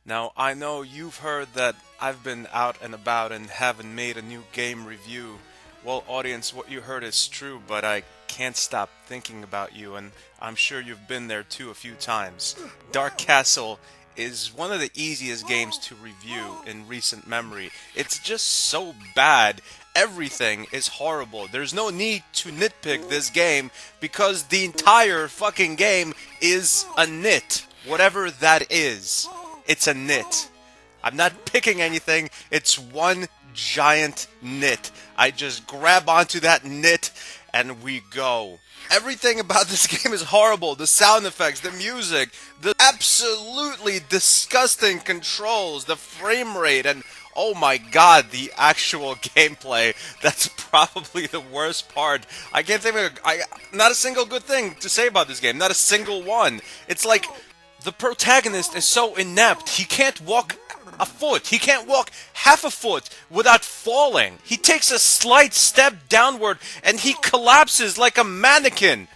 Now, I know you've heard that I've been out and about and haven't made a new game review. Well, audience, what you heard is true, but I can't stop thinking about you, and I'm sure you've been there too a few times. Dark Castle is one of the easiest games to review in recent memory. It's just so bad. Everything is horrible. There's no need to nitpick this game because the entire fucking game is a nit. Whatever that is. It's a nit. I'm not picking anything. It's one giant nit. I just grab onto that nit and we go. Everything about this game is horrible. The sound effects, the music, the absolutely disgusting controls, the frame rate, and oh my god, the actual gameplay. That's probably the worst part. I can't think of not a single good thing to say about this game. Not a single one. It's like the protagonist is so inept, he can't walk a foot. He can't walk half a foot without falling. He takes a slight step downward and he collapses like a mannequin.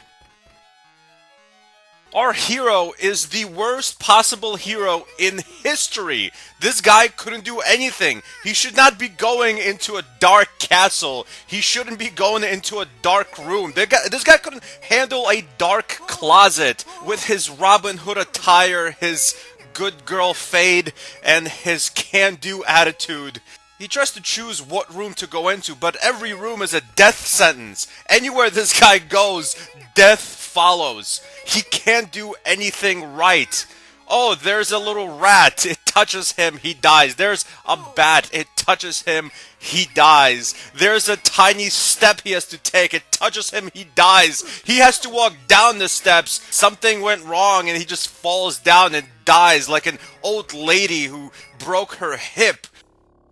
Our hero is the worst possible hero in history. This guy couldn't do anything. He should not be going into a dark castle. He shouldn't be going into a dark room. This guy couldn't handle a dark closet with his Robin Hood attire, his good girl fade, and his can-do attitude. He tries to choose what room to go into, but every room is a death sentence. Anywhere this guy goes, death follows. He can't do anything right. Oh, there's a little rat. It touches him, he dies. There's a bat. It touches him, he dies. There's a tiny step he has to take. It touches him, he dies. He has to walk down the steps. Something went wrong and he just falls down and dies like an old lady who broke her hip.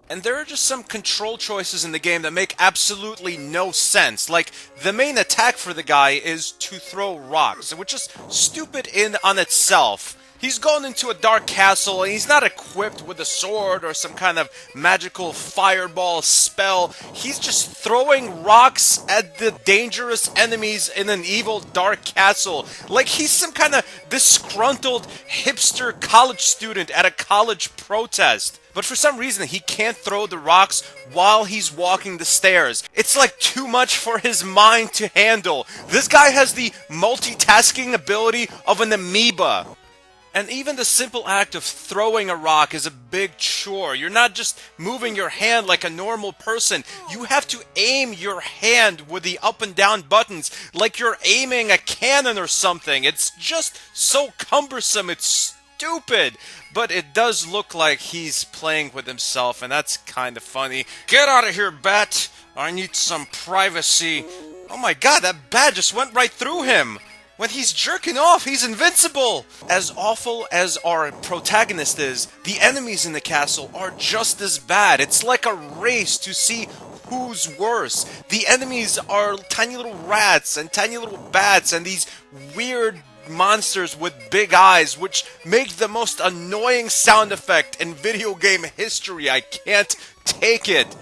And there are just some control choices in the game that make absolutely no sense. Like, the main attack for the guy is to throw rocks, which is stupid in on itself. He's going into a dark castle and he's not equipped with a sword or some kind of magical fireball spell. He's just throwing rocks at the dangerous enemies in an evil dark castle. Like he's some kind of disgruntled hipster college student at a college protest. But for some reason, he can't throw the rocks while he's walking the stairs. It's like too much for his mind to handle. This guy has the multitasking ability of an amoeba. And even the simple act of throwing a rock is a big chore. You're not just moving your hand like a normal person. You have to aim your hand with the up and down buttons like you're aiming a cannon or something. It's just so cumbersome. It's stupid. But it does look like he's playing with himself, and that's kind of funny. Get out of here, bat! I need some privacy. Oh my god, that bat just went right through him! When he's jerking off, he's invincible! As awful as our protagonist is, the enemies in the castle are just as bad. It's like a race to see who's worse. The enemies are tiny little rats and tiny little bats and these weird monsters with big eyes, which make the most annoying sound effect in video game history. I can't take it.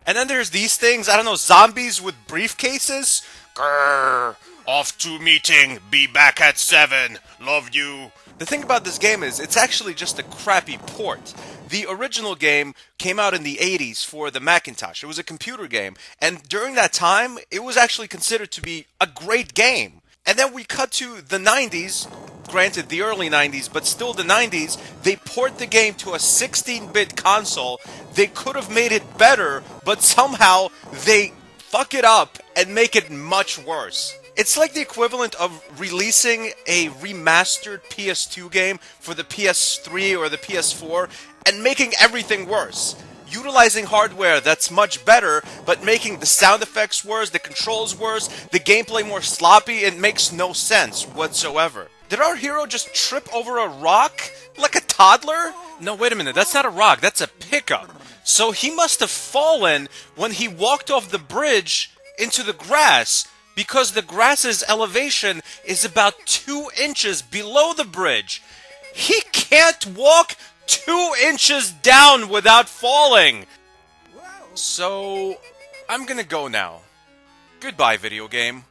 And then there's these things, I don't know, zombies with briefcases? Grrr, off to meeting, be back at 7, love you. The thing about this game is, it's actually just a crappy port. The original game came out in the 80s for the Macintosh. It was a computer game, and during that time, it was actually considered to be a great game. And then we cut to the 90s, granted the early 90s, but still the 90s, they port the game to a 16-bit console. They could have made it better, but somehow they fuck it up and make it much worse. It's like the equivalent of releasing a remastered PS2 game for the PS3 or the PS4 and making everything worse. Utilizing hardware that's much better, but making the sound effects worse, the controls worse, the gameplay more sloppy. It makes no sense whatsoever. Did our hero just trip over a rock like a toddler? No, wait a minute, that's not a rock, that's a pickup. So he must have fallen when he walked off the bridge into the grass, because the grass's elevation is about 2 inches below the bridge. He can't walk 2 inches down without falling. So, I'm gonna go now. Goodbye, video game.